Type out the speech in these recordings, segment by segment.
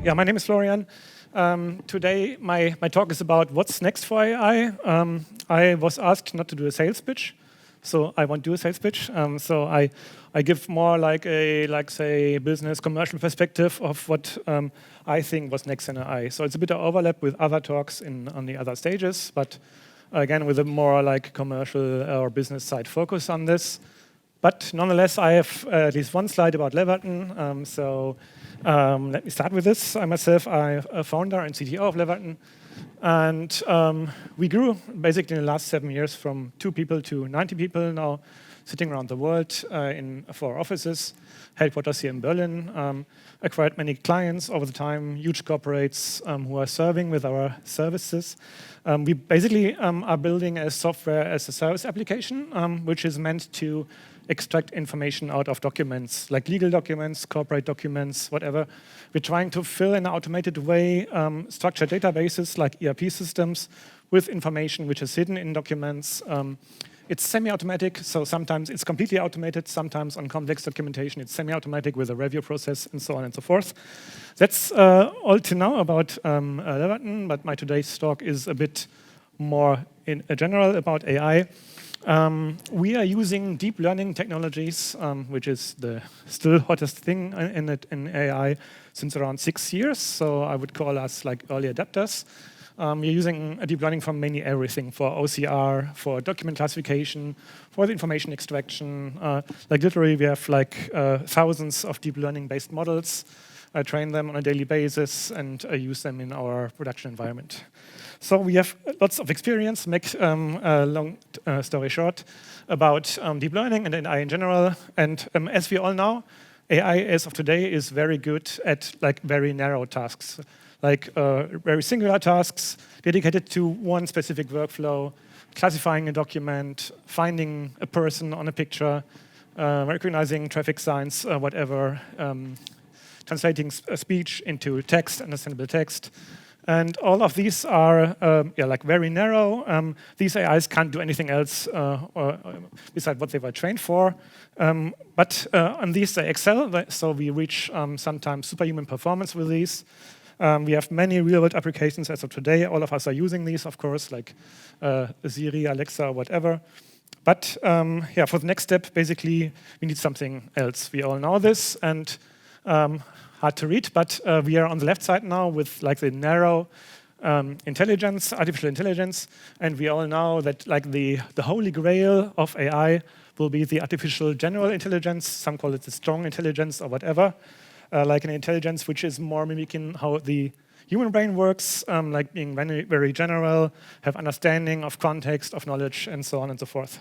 Yeah, my name is Florian. Today, my talk is about what's next for AI. I was asked not to do a sales pitch, so I won't do a sales pitch. So I give more like a, say, business commercial perspective of what I think was next in AI. So it's a bit of overlap with other talks on the other stages, but again, with a more like commercial or business side focus on this. But nonetheless, I have at least one slide about Leverton. Let me start with this. I myself, I'm a founder and CTO of Leverton. And we grew basically in the last 7 years from 2 people to 90 people now, sitting around the world in 4 offices, headquarters here in Berlin. Acquired many clients over the time, huge corporates who are serving with our services. We basically are building a software as a service application, which is meant to extract information out of documents, like legal documents, corporate documents, whatever. We're trying to fill in an automated way structured databases like ERP systems with information which is hidden in documents. It's semi-automatic, so sometimes it's completely automated, sometimes on complex documentation it's semi-automatic with a review process and so on and so forth. That's all to know about Leverton, but my today's talk is a bit more in general about AI. We are using deep learning technologies, which is the still hottest thing in AI since around 6 years. So I would call us like early adapters. We're using deep learning for mainly everything, for OCR, for document classification, for the information extraction. Like literally, we have like thousands of deep learning-based models. I train them on a daily basis and use them in our production environment. So we have lots of experience, make a long story short, about deep learning and AI in general. And as we all know, AI as of today is very good at like very narrow tasks, like very singular tasks dedicated to one specific workflow, classifying a document, finding a person on a picture, recognizing traffic signs, whatever, translating speech into text, understandable text. And all of these are like very narrow. These AIs can't do anything else besides what they were trained for. But on these they excel, so we reach sometimes superhuman performance with these. We have many real-world applications as of today. All of us are using these, of course, like Siri, Alexa, whatever. But for the next step, basically, we need something else. We all know this, and hard to read, but we are on the left side now with like the narrow intelligence, artificial intelligence, and we all know that like the holy grail of AI will be the artificial general intelligence. Some call it the strong intelligence or whatever, like an intelligence which is more mimicking how the human brain works, like being very, very general, have understanding of context, of knowledge, and so on and so forth.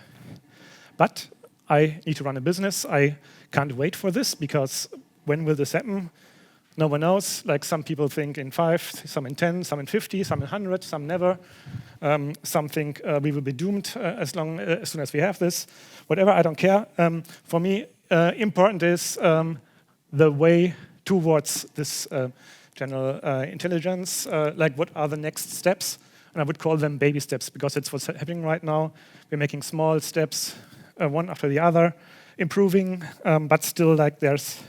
But I need to run a business. I can't wait for this because when will this happen? No one knows. Like some people think in 5, some in 10, some in 50, some in 100, some never. Some think we will be doomed as soon as we have this. Whatever, I don't care. For me, important is the way towards this general intelligence. Like what are the next steps? And I would call them baby steps because it's what's happening right now. We're making small steps, one after the other, improving, but still like there's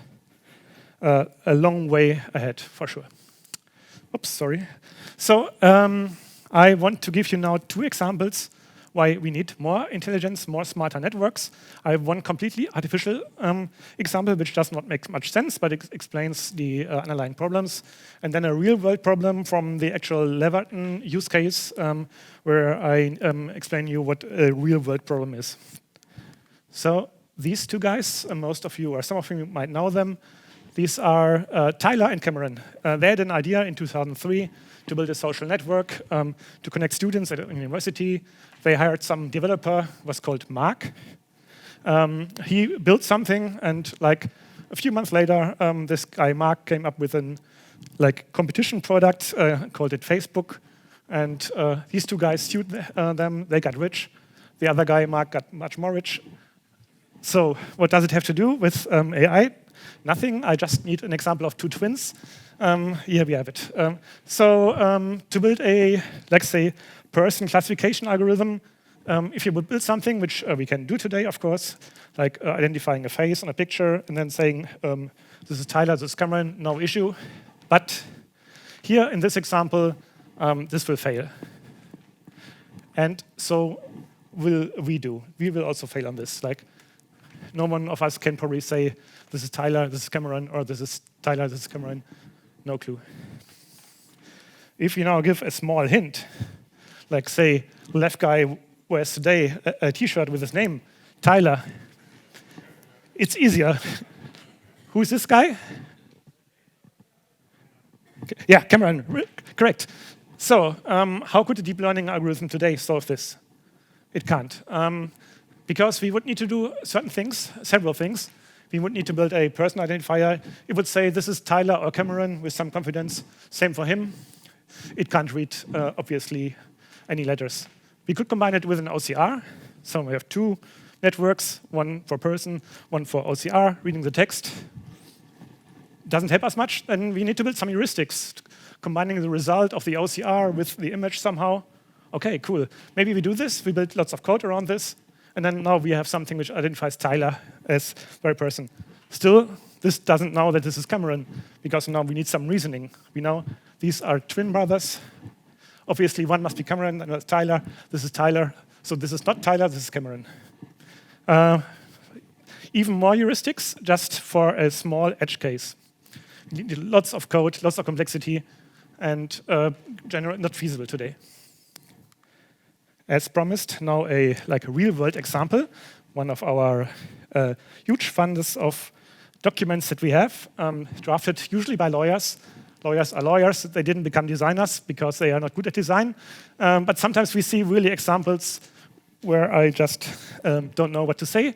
a long way ahead, for sure. Oops, sorry. So I want to give you now 2 examples why we need more intelligence, more smarter networks. I have one completely artificial example, which does not make much sense, but it explains the underlying problems. And then a real-world problem from the actual Leverton use case, where I explain you what a real-world problem is. So these 2 guys, most of you or some of you might know them. These are Tyler and Cameron. They had an idea in 2003 to build a social network to connect students at a university. They hired some developer, was called Mark. He built something, and like a few months later, this guy Mark came up with an like competition product, called it Facebook. And these 2 guys sued them. They got rich. The other guy, Mark, got much more rich. So what does it have to do with AI? Nothing. I just need an example of 2 twins. Here we have it. To build a, let's say, person classification algorithm, if you would build something, which we can do today, of course, like identifying a face on a picture and then saying, this is Tyler, this is Cameron, no issue. But here in this example, this will fail. And so will we do. We will also fail on this. Like, no one of us can probably say, this is Tyler, this is Cameron, or this is Tyler, this is Cameron. No clue. If you now give a small hint, like say, left guy wears today a t-shirt with his name, Tyler, it's easier. Who is this guy? Yeah, Cameron, correct. So how could a deep learning algorithm today solve this? It can't. Because we would need to do certain things, several things. We would need to build a person identifier. It would say this is Tyler or Cameron with some confidence. Same for him. It can't read, obviously, any letters. We could combine it with an OCR. So we have two networks, one for person, one for OCR, reading the text. Doesn't help us much. Then we need to build some heuristics, combining the result of the OCR with the image somehow. OK, cool. Maybe we do this. We build lots of code around this. And then now we have something which identifies Tyler as very person. Still, this doesn't know that this is Cameron, because now we need some reasoning. We know these are twin brothers. Obviously, one must be Cameron, and that's Tyler. This is Tyler. So this is not Tyler, this is Cameron. Even more heuristics, just for a small edge case. You need lots of code, lots of complexity, and not feasible today. As promised, now a real-world example, one of our huge funds of documents that we have, drafted usually by lawyers. Lawyers are lawyers. They didn't become designers because they are not good at design. But sometimes we see really examples where I just don't know what to say.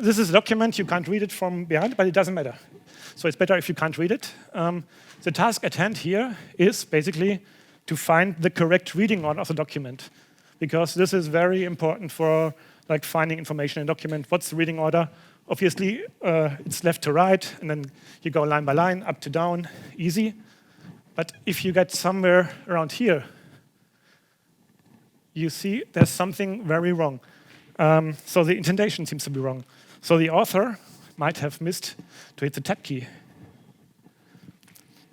This is a document. You can't read it from behind, but it doesn't matter. So it's better if you can't read it. The task at hand here is basically to find the correct reading order of the document, because this is very important for finding information in a document. What's the reading order? Obviously, it's left to right, and then you go line by line, up to down, easy. But if you get somewhere around here, you see there's something very wrong. So the indentation seems to be wrong. So the author might have missed to hit the tab key.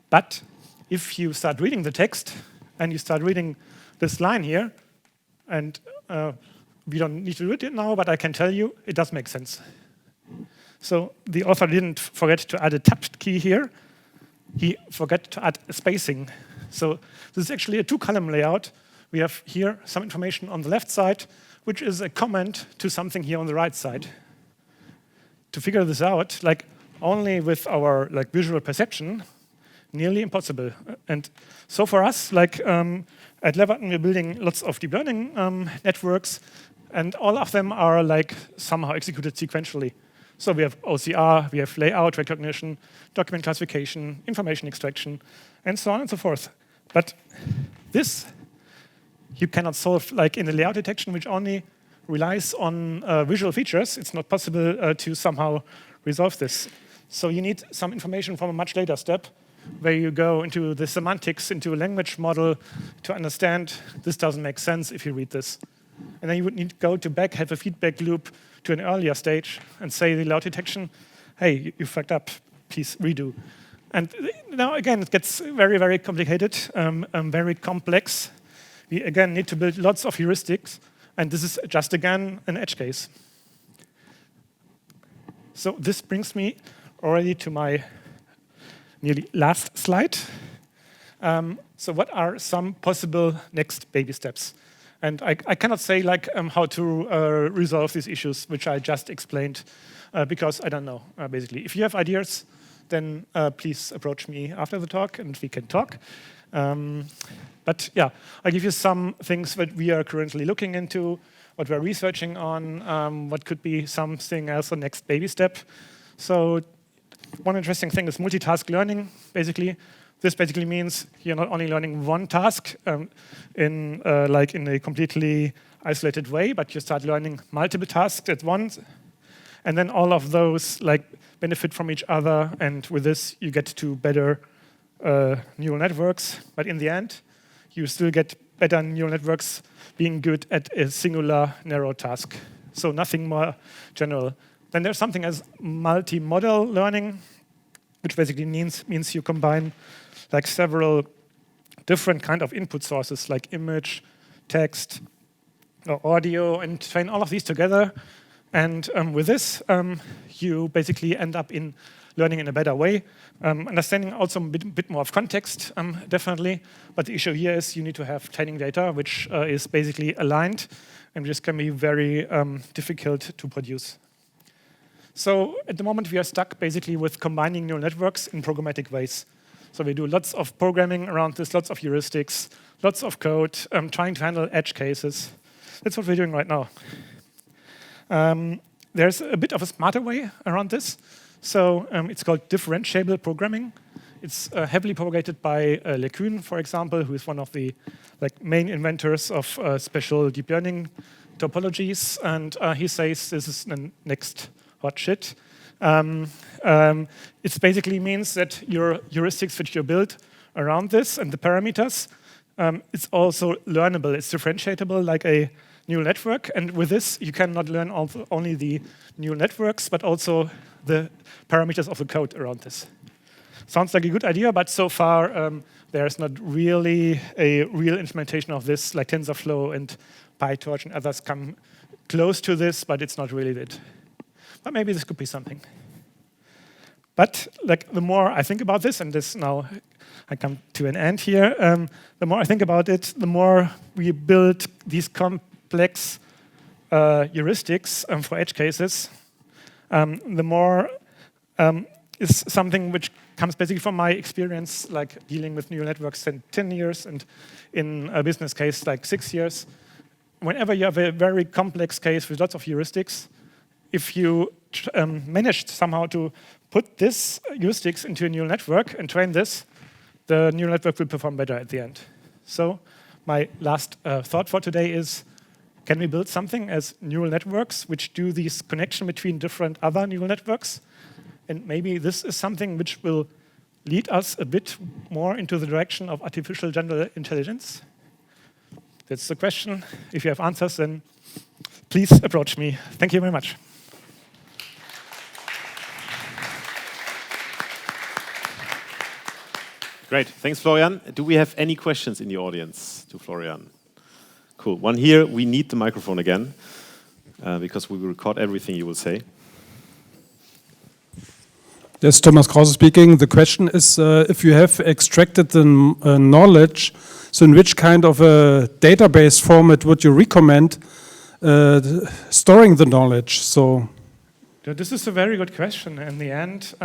But if you start reading the text, and you start reading this line here, and we don't need to do it now, but I can tell you it does make sense. So the author didn't forget to add a tab key here. He forgot to add a spacing. So this is actually a two-column layout. We have here some information on the left side, which is a comment to something here on the right side. To figure this out, only with our visual perception, nearly impossible. And so for us, at Leverton, we're building lots of deep learning networks, and all of them are somehow executed sequentially. So we have OCR, we have layout recognition, document classification, information extraction, and so on and so forth. But this you cannot solve in the layout detection, which only relies on visual features. It's not possible to somehow resolve this. So you need some information from a much later step, where you go into the semantics, into a language model to understand this doesn't make sense if you read this. And then you would need to go back, have a feedback loop to an earlier stage and say the layout detection, hey, you fucked up, please redo. And now again, it gets very, very complicated, very complex. We again need to build lots of heuristics, and this is just again an edge case. So this brings me already to my nearly last slide. So what are some possible next baby steps? And I cannot say how to resolve these issues, which I just explained, because I don't know, basically. If you have ideas, then please approach me after the talk, and we can talk. But yeah, I'll give you some things that we are currently looking into, what we're researching on, what could be something else, the next baby step. So one interesting thing is multitask learning, basically. This basically means you're not only learning one task in a completely isolated way, but you start learning multiple tasks at once. And then all of those benefit from each other. And with this, you get to better neural networks. But in the end, you still get better neural networks being good at a singular narrow task. So nothing more general. Then there's something as multimodal learning, which basically means you combine like several different kind of input sources like image, text, or audio, and train all of these together. And with this, you basically end up in learning in a better way. Understanding also a bit more of context, definitely. But the issue here is you need to have training data, which is basically aligned, and this can be very difficult to produce. So at the moment, we are stuck basically with combining neural networks in programmatic ways. So we do lots of programming around this, lots of heuristics, lots of code, trying to handle edge cases. That's what we're doing right now. There's a bit of a smarter way around this. So it's called differentiable programming. It's heavily propagated by Leverton, for example, who is one of the main inventors of special deep learning topologies. And he says this is the next hot shit. It basically means that your heuristics which you build around this and the parameters, it's also learnable. It's differentiatable like a neural network. And with this, you can not learn only the neural networks, but also the parameters of the code around this. Sounds like a good idea, but so far, there's not really a real implementation of this, like TensorFlow and PyTorch and others come close to this, but it's not really it. But maybe this could be something. But the more I think about this, and this now I come to an end here, the more I think about it, the more we build these complex heuristics for edge cases, the more is something which comes basically from my experience, like dealing with neural networks in 10 years and in a business case like 6 years. Whenever you have a very complex case with lots of heuristics, if you managed somehow to put this heuristics into a neural network and train this, the neural network will perform better at the end. So my last thought for today is, can we build something as neural networks which do this connection between different other neural networks? And maybe this is something which will lead us a bit more into the direction of artificial general intelligence. That's the question. If you have answers, then please approach me. Thank you very much. Great. Thanks, Florian. Do we have any questions in the audience to Florian? Cool. One here. We need the microphone again because we will record everything you will say. Yes, Thomas Krause speaking. The question is, if you have extracted the knowledge, so in which kind of a database format would you recommend storing the knowledge? So, this is a very good question. In the end,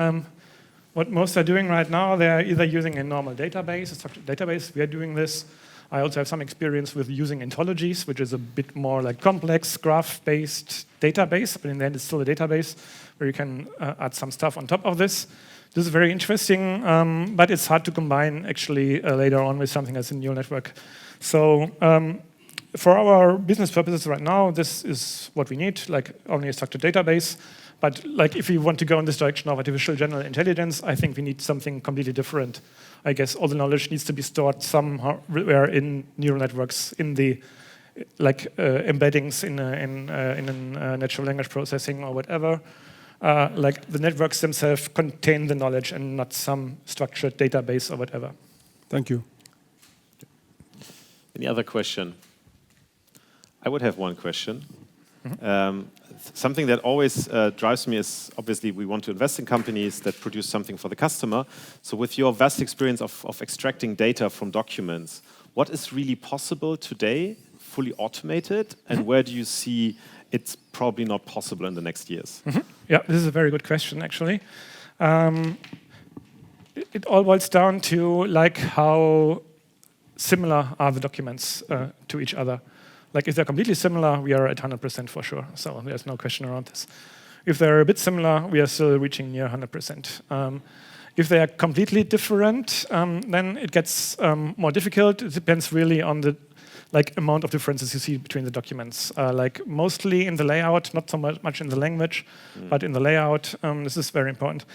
what most are doing right now, they are either using a normal database, a structured database. We are doing this. I also have some experience with using ontologies, which is a bit more like complex graph-based database, but in the end, it's still a database where you can add some stuff on top of this. This is very interesting, but it's hard to combine actually later on with something as a neural network. So for our business purposes right now, this is what we need, like only a structured database. But like if we want to go in this direction of artificial general intelligence, I think we need something completely different. I guess all the knowledge needs to be stored somewhere in neural networks, in the embeddings in natural language processing or whatever. Like the networks themselves contain the knowledge and not some structured database or whatever. Thank you. Any other question? I would have one question. Mm-hmm. Something that always drives me is, obviously, we want to invest in companies that produce something for the customer. So with your vast experience of extracting data from documents, what is really possible today, fully automated, and where do you see it's probably not possible in the next years? Mm-hmm. Yeah, this is a very good question, actually. It all boils down to like how similar are the documents to each other. Like if they're completely similar, we are at 100% for sure. So there's no question around this. If they're a bit similar, we are still reaching near 100%. If they are completely different, then it gets more difficult. It depends really on the amount of differences you see between the documents. Like mostly in the layout, not so much in the language, but in the layout. This is very important.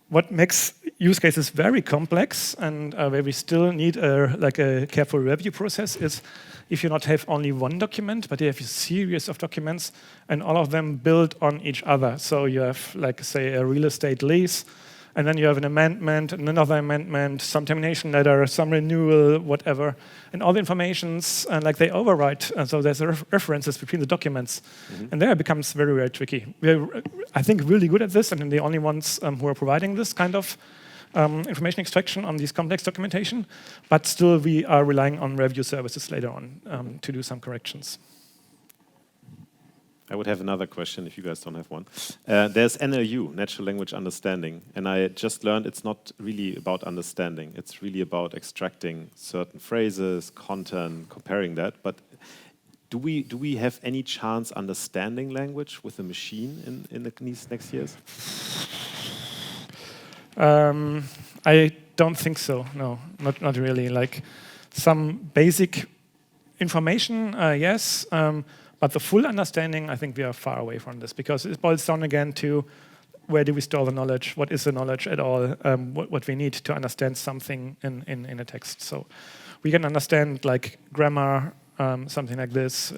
What makes use cases very complex and where we still need a careful review process is if you not have only one document, but you have a series of documents and all of them build on each other. So you have, like, say, a real estate lease and then you have an amendment, and another amendment, some termination letter, some renewal, whatever, and all the informations, like they overwrite, and so there's references between the documents, and there it becomes very, very tricky. We're, I think, really good at this, and the only ones who are providing this kind of information extraction on these complex documentation, but still we are relying on review services later on to do some corrections. I would have another question if you guys don't have one. There's NLU, Natural Language Understanding, and I just learned it's not really about understanding. It's really about extracting certain phrases, content, comparing that. But do we have any chance understanding language with a machine in these next years? I don't think so. No, not really. Like some basic information, yes. But the full understanding, I think we are far away from this, because it boils down again to where do we store the knowledge? What is the knowledge at all? What we need to understand something in a text. So we can understand like grammar, something like this,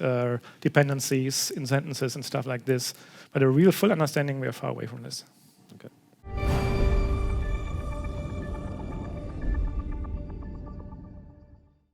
dependencies in sentences and stuff like this. But a real full understanding, we are far away from this.